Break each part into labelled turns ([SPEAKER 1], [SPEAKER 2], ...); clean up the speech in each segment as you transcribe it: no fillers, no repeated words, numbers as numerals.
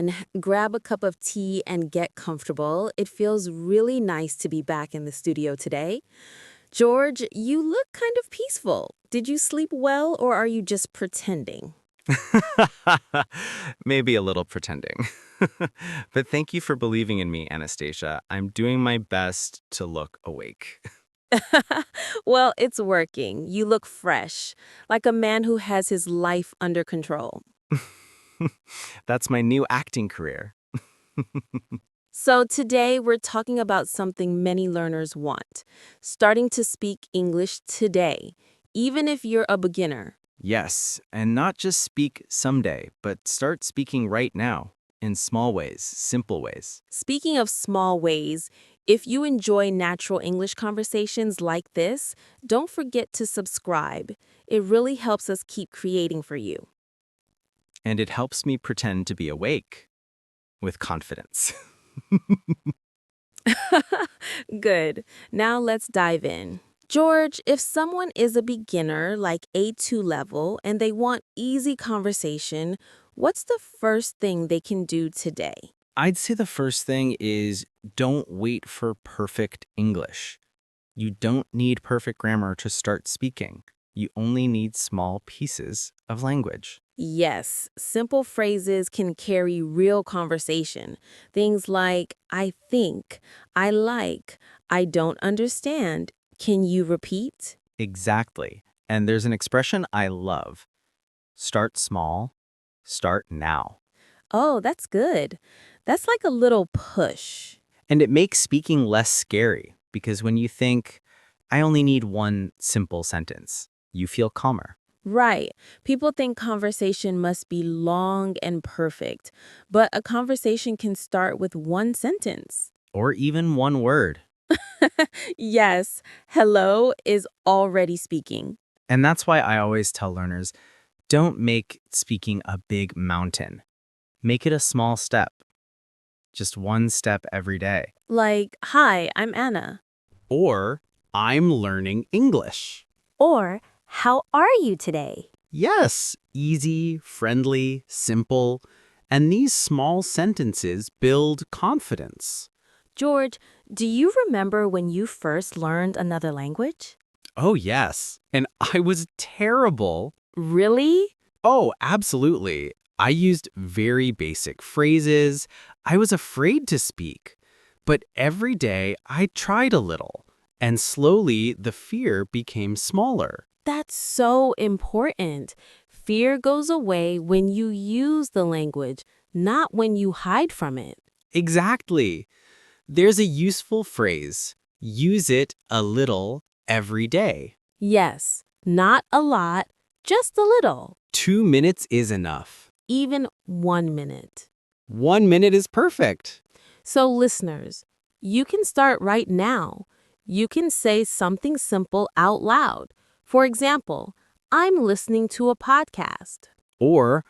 [SPEAKER 1] on, grab a cup of tea and get comfortable. It feels really nice to be back in the studio today. George, you look kind of peaceful. Did you sleep well or are you just pretending?
[SPEAKER 2] Maybe a little pretending. But thank you for believing in me, Anastasia. I'm doing my best to look awake.
[SPEAKER 1] Well, it's working. You look fresh, like a man who has his life under control.
[SPEAKER 2] That's my new acting career.
[SPEAKER 1] So today we're talking about something many learners want, starting to speak English today, even if you're a beginner.
[SPEAKER 2] Yes, and not just speak someday, but start speaking right now, in small ways, simple ways.
[SPEAKER 1] Speaking of small ways, if you enjoy natural English conversations like this, don't forget to subscribe. It really helps us keep creating for you.
[SPEAKER 2] And it helps me pretend to be awake with confidence.
[SPEAKER 1] Good. Now let's dive in. George, if someone is a beginner like A2 level and they want easy conversation, what's the first thing they can do today?
[SPEAKER 2] I'd say the first thing is don't wait for perfect English. You don't need perfect grammar to start speaking. You only need small pieces of language.
[SPEAKER 1] Yes, simple phrases can carry real conversation. Things like, I think, I like, I don't understand. Can you repeat?
[SPEAKER 2] Exactly. And there's an expression I love. Start small, start now.
[SPEAKER 1] Oh, that's good. That's like a little push.
[SPEAKER 2] And it makes speaking less scary because when you think, I only need one simple sentence, you feel calmer.
[SPEAKER 1] Right. People think conversation must be long and perfect, but a conversation can start with one sentence.
[SPEAKER 2] Or even one word.
[SPEAKER 1] Yes, hello is already speaking.
[SPEAKER 2] And that's why I always tell learners, don't make speaking a big mountain. Make it a small step. Just one step every day.
[SPEAKER 1] Like, hi, I'm Anna.
[SPEAKER 2] Or, I'm learning English.
[SPEAKER 1] Or, how are you today?
[SPEAKER 2] Yes, easy, friendly, simple. And these small sentences build confidence.
[SPEAKER 1] George, do you remember when you first learned another language?
[SPEAKER 2] Oh, yes. And I was terrible.
[SPEAKER 1] Really?
[SPEAKER 2] Oh, absolutely. I used very basic phrases. I was afraid to speak. But every day I tried a little. And slowly the fear became smaller.
[SPEAKER 1] That's so important. Fear goes away when you use the language, not when you hide from it.
[SPEAKER 2] Exactly. There's a useful phrase. Use it a little every day.
[SPEAKER 1] Yes, not a lot, just a little.
[SPEAKER 2] 2 minutes is enough.
[SPEAKER 1] Even 1 minute.
[SPEAKER 2] 1 minute is perfect.
[SPEAKER 1] So, listeners, you can start right now. You can say something simple out loud. For example, I'm listening to a podcast.
[SPEAKER 2] Or,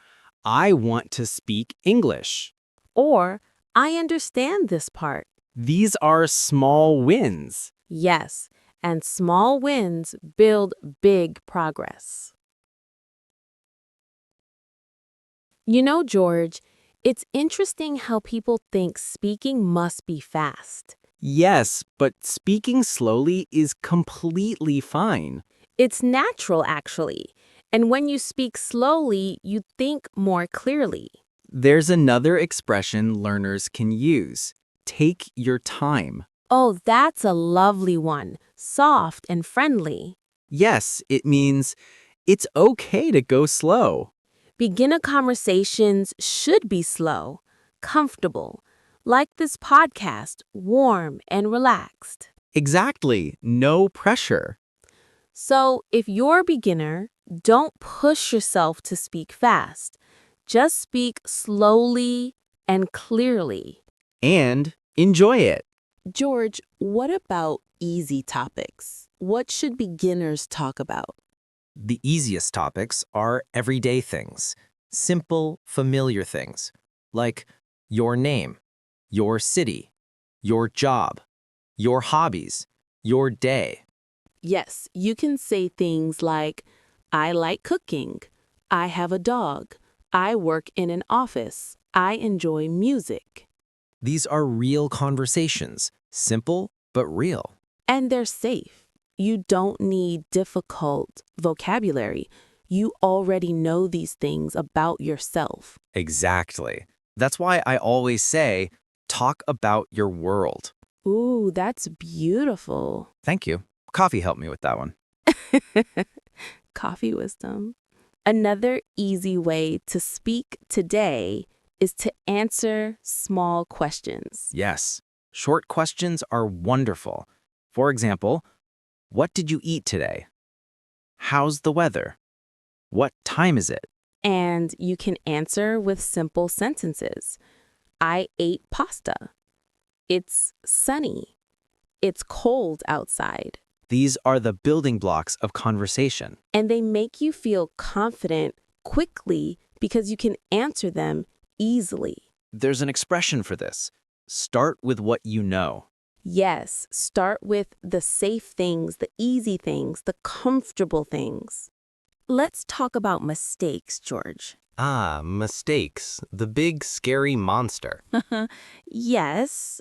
[SPEAKER 2] I want to speak English.
[SPEAKER 1] Or, I understand this part.
[SPEAKER 2] These are small wins.
[SPEAKER 1] Yes, and small wins build big progress. You know, George, it's interesting how people think speaking must be fast.
[SPEAKER 2] Yes, but speaking slowly is completely fine.
[SPEAKER 1] It's natural, actually. And when you speak slowly, you think more clearly.
[SPEAKER 2] There's another expression learners can use. Take your time.
[SPEAKER 1] Oh, that's a lovely one. Soft and friendly.
[SPEAKER 2] Yes, it means it's okay to go slow.
[SPEAKER 1] Beginner conversations should be slow, comfortable, like this podcast, warm and relaxed.
[SPEAKER 2] Exactly, no pressure.
[SPEAKER 1] So, if you're a beginner, don't push yourself to speak fast. Just speak slowly and clearly.
[SPEAKER 2] And enjoy it.
[SPEAKER 1] George, what about easy topics? What should beginners talk about?
[SPEAKER 2] The easiest topics are everyday things, simple, familiar things, like your name, your city, your job, your hobbies, your day.
[SPEAKER 1] Yes, you can say things like, I like cooking, I have a dog, I work in an office, I enjoy music.
[SPEAKER 2] These are real conversations, simple but real.
[SPEAKER 1] And they're safe. You don't need difficult vocabulary. You already know these things about yourself.
[SPEAKER 2] Exactly. That's why I always say, talk about your world.
[SPEAKER 1] Ooh, that's beautiful.
[SPEAKER 2] Thank you. Coffee helped me with that one.
[SPEAKER 1] Coffee wisdom. Another easy way to speak today is to answer small questions.
[SPEAKER 2] Yes, short questions are wonderful. For example, what did you eat today? How's the weather? What time is it?
[SPEAKER 1] And you can answer with simple sentences. I ate pasta. It's sunny. It's cold outside.
[SPEAKER 2] These are the building blocks of conversation.
[SPEAKER 1] And they make you feel confident quickly because you can answer them easily.
[SPEAKER 2] There's an expression for this. Start with what you know.
[SPEAKER 1] Yes, start with the safe things, the easy things, the comfortable things. Let's talk about mistakes, George.
[SPEAKER 2] Ah, mistakes. The big, scary monster.
[SPEAKER 1] Yes,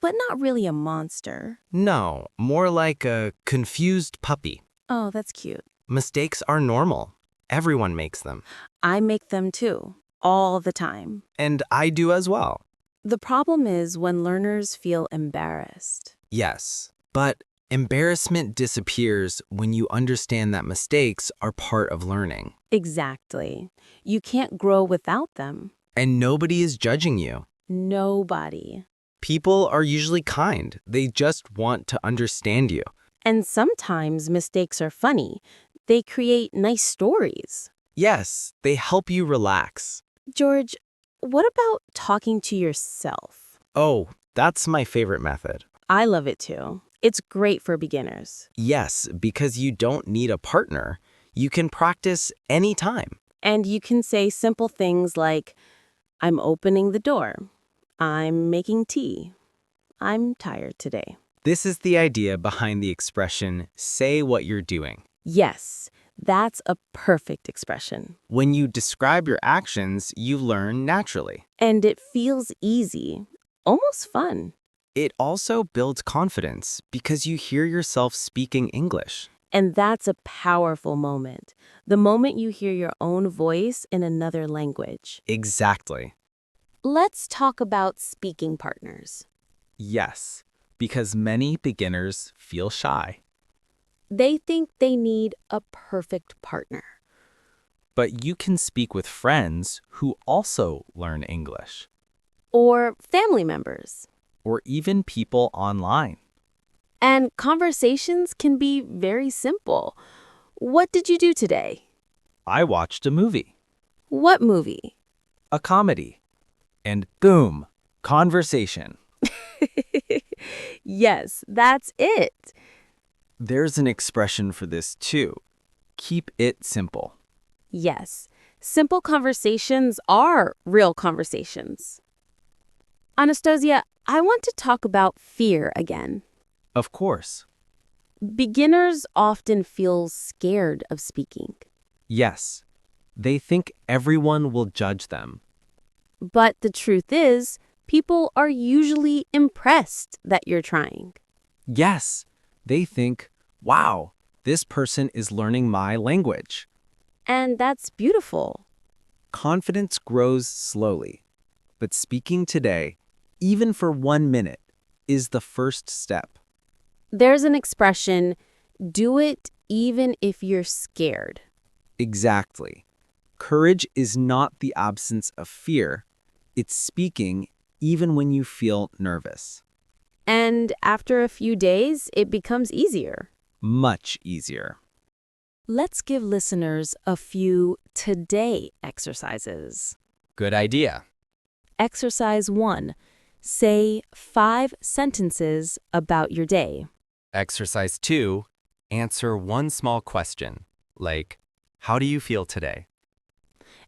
[SPEAKER 1] but not really a monster.
[SPEAKER 2] No, more like a confused puppy.
[SPEAKER 1] Oh, that's cute.
[SPEAKER 2] Mistakes are normal. Everyone makes them.
[SPEAKER 1] I make them too, all the time.
[SPEAKER 2] And I do as well.
[SPEAKER 1] The problem is when learners feel embarrassed.
[SPEAKER 2] Yes, but embarrassment disappears when you understand that mistakes are part of learning.
[SPEAKER 1] Exactly. You can't grow without them.
[SPEAKER 2] And nobody is judging you.
[SPEAKER 1] Nobody.
[SPEAKER 2] People are usually kind. They just want to understand you.
[SPEAKER 1] And sometimes mistakes are funny. They create nice stories.
[SPEAKER 2] Yes, they help you relax.
[SPEAKER 1] George, what about talking to yourself?
[SPEAKER 2] Oh, that's my favorite method.
[SPEAKER 1] I love it too. It's great for beginners.
[SPEAKER 2] Yes, because you don't need a partner. You can practice anytime.
[SPEAKER 1] And you can say simple things like, I'm opening the door. I'm making tea. I'm tired today.
[SPEAKER 2] This is the idea behind the expression, say what you're doing.
[SPEAKER 1] Yes, that's a perfect expression.
[SPEAKER 2] When you describe your actions, you learn naturally.
[SPEAKER 1] And it feels easy, almost fun.
[SPEAKER 2] It also builds confidence because you hear yourself speaking English.
[SPEAKER 1] And that's a powerful moment. The moment you hear your own voice in another language.
[SPEAKER 2] Exactly.
[SPEAKER 1] Let's talk about speaking partners.
[SPEAKER 2] Yes, because many beginners feel shy.
[SPEAKER 1] They think they need a perfect partner.
[SPEAKER 2] But you can speak with friends who also learn English,
[SPEAKER 1] Or family members.
[SPEAKER 2] or even people online.
[SPEAKER 1] And conversations can be very simple. What did you do today?
[SPEAKER 2] I watched a movie,
[SPEAKER 1] What movie?
[SPEAKER 2] a comedy, and boom, conversation.
[SPEAKER 1] Yes, that's it.
[SPEAKER 2] There's an expression for this too. Keep it simple.
[SPEAKER 1] Yes, simple conversations are real conversations. Anastasia, I want to talk about fear again.
[SPEAKER 2] Of course.
[SPEAKER 1] Beginners often feel scared of speaking.
[SPEAKER 2] Yes, they think everyone will judge them.
[SPEAKER 1] But the truth is, people are usually impressed that you're trying.
[SPEAKER 2] Yes, they think, wow, this person is learning my language.
[SPEAKER 1] And that's beautiful.
[SPEAKER 2] Confidence grows slowly, but speaking today, even for 1 minute, is the first step.
[SPEAKER 1] There's an expression, do it even if you're scared.
[SPEAKER 2] Exactly. Courage is not the absence of fear. It's speaking even when you feel nervous.
[SPEAKER 1] And after a few days, it becomes easier.
[SPEAKER 2] Much easier.
[SPEAKER 1] Let's give listeners a few today exercises.
[SPEAKER 2] Good idea.
[SPEAKER 1] Exercise 1. Say 5 sentences about your day.
[SPEAKER 3] Exercise 2. Answer one small question, like, how do you feel today?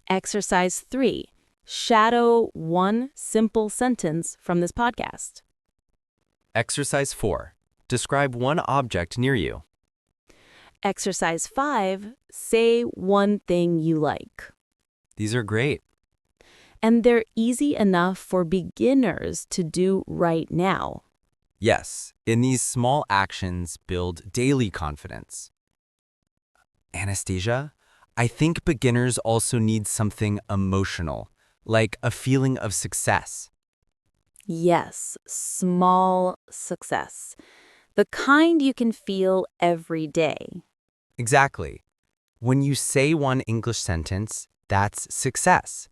[SPEAKER 1] Exercise 3. Shadow one simple sentence from this podcast.
[SPEAKER 3] Exercise 4. Describe one object near you.
[SPEAKER 1] Exercise 5. Say one thing you like.
[SPEAKER 3] These are great.
[SPEAKER 1] And they're easy enough for beginners to do right now.
[SPEAKER 3] Yes, and these small actions build daily confidence. Anastasia, I think beginners also need something emotional, like a feeling of success.
[SPEAKER 1] Yes, small success. The kind you can feel every day.
[SPEAKER 3] Exactly. When you say one English sentence, that's success.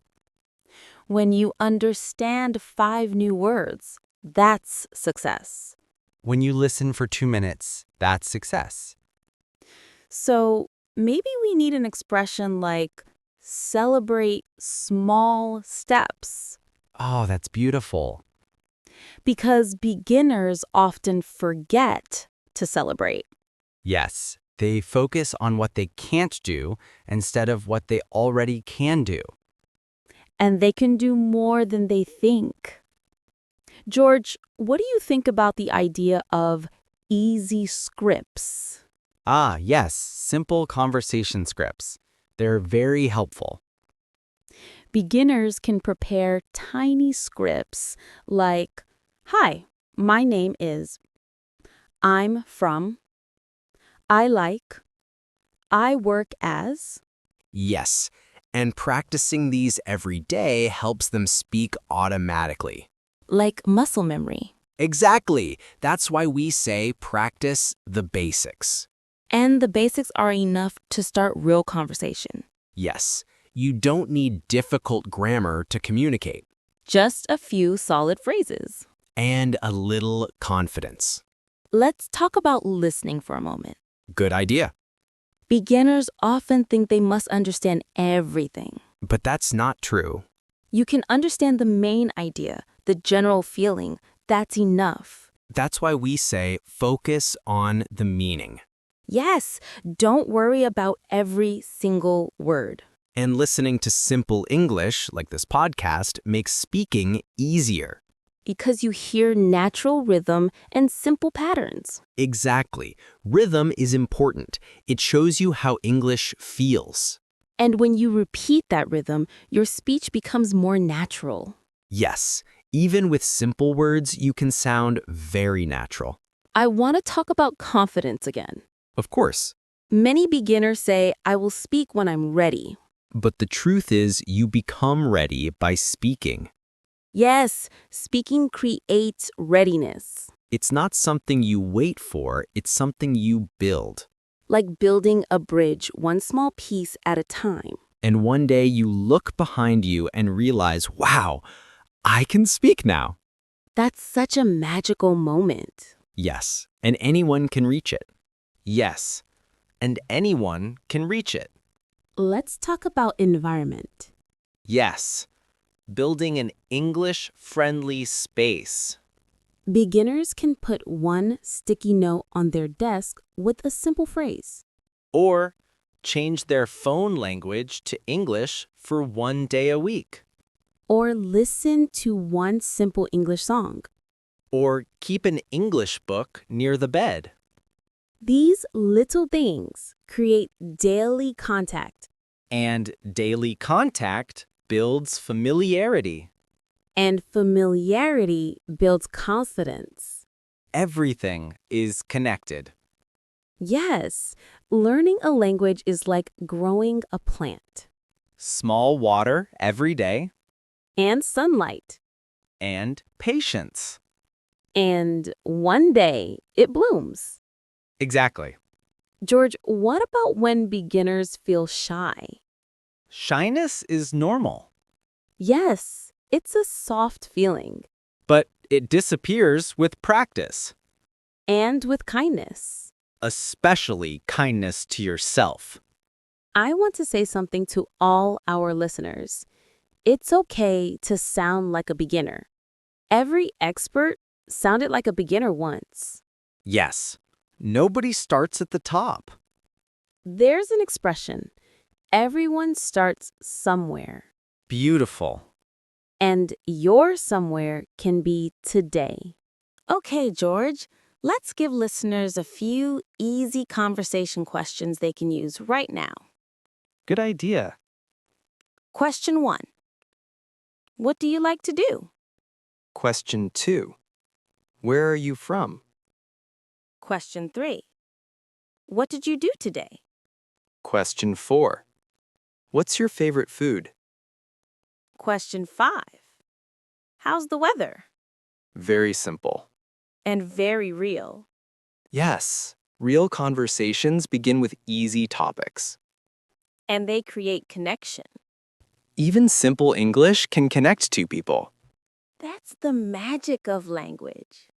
[SPEAKER 1] When you understand 5 new words, that's success.
[SPEAKER 3] When you listen for 2 minutes, that's success.
[SPEAKER 1] So maybe we need an expression like celebrate small steps,
[SPEAKER 3] Oh, that's beautiful.
[SPEAKER 1] because beginners often forget to celebrate.
[SPEAKER 3] Yes, they focus on what they can't do instead of what they already can do.
[SPEAKER 1] And they can do more than they think. George, what do you think about the idea of easy scripts?
[SPEAKER 3] Ah, yes, simple conversation scripts. They're very helpful.
[SPEAKER 1] Beginners can prepare tiny scripts like, "Hi, my name is, I'm from, I like, I work as,"
[SPEAKER 4] Yes, and practicing these every day helps them speak automatically.
[SPEAKER 1] like muscle memory.
[SPEAKER 4] Exactly. That's why we say practice the basics.
[SPEAKER 1] And the basics are enough to start real conversation.
[SPEAKER 4] Yes, you don't need difficult grammar to communicate.
[SPEAKER 1] Just a few solid phrases.
[SPEAKER 4] And a little confidence.
[SPEAKER 1] Let's talk about listening for a moment.
[SPEAKER 4] Good idea.
[SPEAKER 1] Beginners often think they must understand everything.
[SPEAKER 4] But that's not true.
[SPEAKER 1] You can understand the main idea, the general feeling. That's enough.
[SPEAKER 4] That's why we say focus on the meaning.
[SPEAKER 1] Yes, don't worry about every single word.
[SPEAKER 4] And listening to simple English, like this podcast, makes speaking easier.
[SPEAKER 1] Because you hear natural rhythm and simple patterns.
[SPEAKER 4] Exactly. Rhythm is important. It shows you how English feels.
[SPEAKER 1] And when you repeat that rhythm, your speech becomes more natural.
[SPEAKER 4] Yes, even with simple words, you can sound very natural.
[SPEAKER 1] I want to talk about confidence again.
[SPEAKER 4] Of course.
[SPEAKER 1] Many beginners say, "I will speak when I'm ready."
[SPEAKER 4] But the truth is, you become ready by speaking.
[SPEAKER 1] Yes, speaking creates readiness.
[SPEAKER 4] It's not something you wait for, it's something you build.
[SPEAKER 1] Like building a bridge, one small piece at a time.
[SPEAKER 4] And one day you look behind you and realize, wow, I can speak now.
[SPEAKER 1] That's such a magical moment.
[SPEAKER 4] Yes, and anyone can reach it.
[SPEAKER 2] Yes, and anyone can reach it.
[SPEAKER 1] Let's talk about environment.
[SPEAKER 2] Yes, building an English-friendly space.
[SPEAKER 1] Beginners can put one sticky note on their desk with a simple phrase.
[SPEAKER 2] Or change their phone language to English for 1 day a week.
[SPEAKER 1] Or listen to one simple English song.
[SPEAKER 2] Or keep an English book near the bed.
[SPEAKER 1] These little things create daily contact.
[SPEAKER 2] And daily contact builds familiarity.
[SPEAKER 1] And familiarity builds confidence.
[SPEAKER 2] Everything is connected.
[SPEAKER 1] Yes, learning a language is like growing a plant.
[SPEAKER 2] Small water every day
[SPEAKER 1] And sunlight.
[SPEAKER 2] and patience.
[SPEAKER 1] And one day it blooms.
[SPEAKER 2] Exactly.
[SPEAKER 1] George, what about when beginners feel shy?
[SPEAKER 2] Shyness is normal,
[SPEAKER 1] Yes, it's a soft feeling.
[SPEAKER 2] but it disappears with practice,
[SPEAKER 1] And with kindness.
[SPEAKER 2] especially kindness to yourself.
[SPEAKER 1] I want to say something to all our listeners. It's okay to sound like a beginner. Every expert sounded like a beginner once.
[SPEAKER 2] Yes, nobody starts at the top.
[SPEAKER 1] There's an expression, everyone starts somewhere.
[SPEAKER 2] Beautiful.
[SPEAKER 1] And your somewhere can be today. Okay, George, let's give listeners a few easy conversation questions they can use right now.
[SPEAKER 2] Good idea.
[SPEAKER 1] Question 1. What do you like to do?
[SPEAKER 5] Question 2. Where are you from?
[SPEAKER 1] Question 3. What did you do today?
[SPEAKER 5] Question 4. What's your favorite food?
[SPEAKER 1] Question 5. How's the weather?
[SPEAKER 5] Very simple.
[SPEAKER 1] And very real.
[SPEAKER 5] Yes, real conversations begin with easy topics.
[SPEAKER 1] And they create connection.
[SPEAKER 5] Even simple English can connect two people.
[SPEAKER 1] That's the magic of language.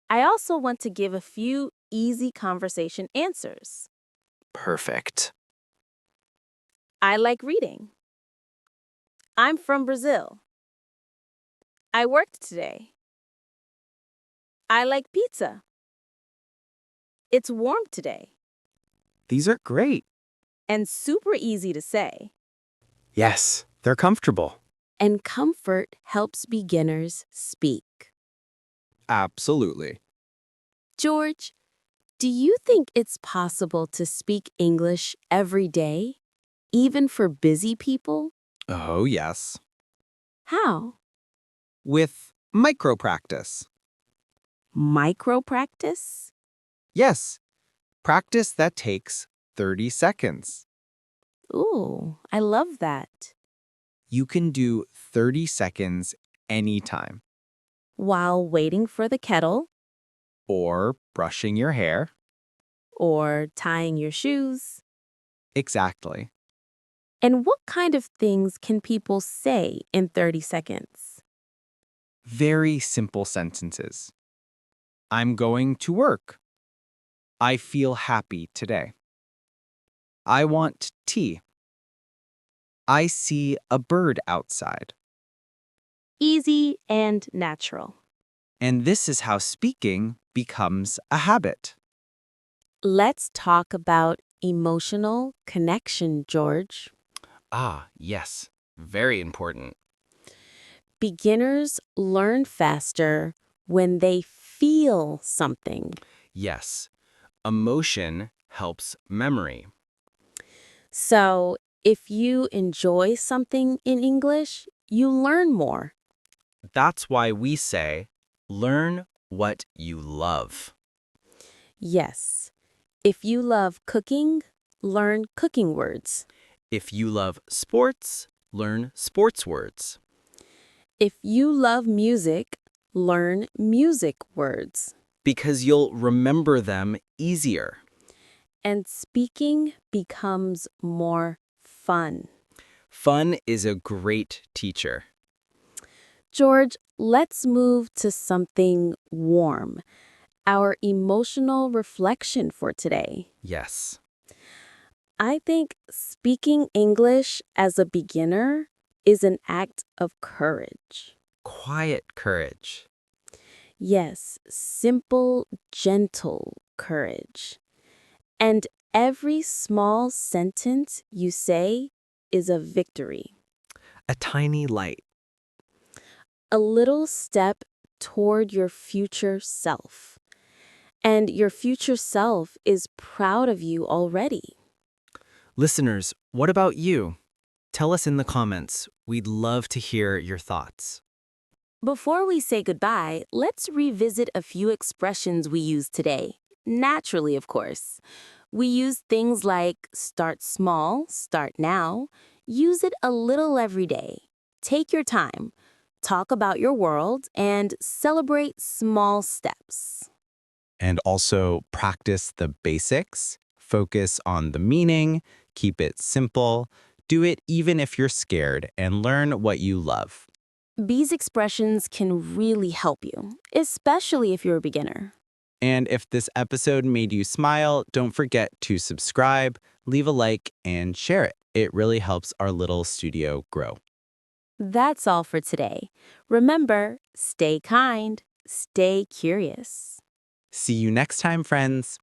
[SPEAKER 1] I also want to give a few easy conversation answers.
[SPEAKER 5] Perfect.
[SPEAKER 1] I like reading. I'm from Brazil. I worked today. I like pizza. It's warm today.
[SPEAKER 4] These are great.
[SPEAKER 1] And super easy to say.
[SPEAKER 4] Yes, they're comfortable.
[SPEAKER 1] And comfort helps beginners speak.
[SPEAKER 4] Absolutely.
[SPEAKER 1] George, do you think it's possible to speak English every day, even for busy people?
[SPEAKER 4] Oh, yes.
[SPEAKER 1] How?
[SPEAKER 4] With micro practice.
[SPEAKER 1] Micro practice?
[SPEAKER 4] Yes, practice that takes 30 seconds.
[SPEAKER 1] Ooh, I love that.
[SPEAKER 4] You can do 30 seconds anytime.
[SPEAKER 1] While waiting for the kettle,
[SPEAKER 4] Or brushing your hair.
[SPEAKER 1] or tying your shoes.
[SPEAKER 4] Exactly.
[SPEAKER 1] And what kind of things can people say in 30 seconds?
[SPEAKER 4] Very simple sentences. I'm going to work. I feel happy today. I want tea. I see a bird outside.
[SPEAKER 1] Easy and natural.
[SPEAKER 4] And this is how speaking becomes a habit.
[SPEAKER 1] Let's talk about emotional connection, George.
[SPEAKER 3] Ah, yes. Very important.
[SPEAKER 1] Beginners learn faster when they feel something.
[SPEAKER 3] Yes. Emotion helps memory.
[SPEAKER 1] So, if you enjoy something in English, you learn more.
[SPEAKER 3] That's why we say, learn what you love.
[SPEAKER 1] Yes. If you love cooking, learn cooking words.
[SPEAKER 3] If you love sports, learn sports words.
[SPEAKER 1] If you love music, learn music words.
[SPEAKER 3] Because you'll remember them easier.
[SPEAKER 1] And speaking becomes more fun.
[SPEAKER 3] Fun is a great teacher.
[SPEAKER 1] George, let's move to something warm. Our emotional reflection for today.
[SPEAKER 3] Yes.
[SPEAKER 1] I think speaking English as a beginner is an act of courage.
[SPEAKER 3] Quiet courage.
[SPEAKER 1] Yes, simple, gentle courage. And every small sentence you say is a victory.
[SPEAKER 3] A tiny light.
[SPEAKER 1] A little step toward your future self. And your future self is proud of you already.
[SPEAKER 3] Listeners, what about you? Tell us in the comments. We'd love to hear your thoughts.
[SPEAKER 1] Before we say goodbye, let's revisit a few expressions we used today. Naturally, of course. We use things like start small, start now. Use it a little every day. Take your time. Talk about your world and celebrate small steps.
[SPEAKER 4] And also practice the basics. Focus on the meaning. Keep it simple. Do it even if you're scared and learn what you love.
[SPEAKER 1] These expressions can really help you, especially if you're a beginner.
[SPEAKER 4] And if this episode made you smile, don't forget to subscribe, leave a like, and share it. It really helps our little studio grow.
[SPEAKER 1] That's all for today. Remember, stay kind, stay curious.
[SPEAKER 4] See you next time, friends.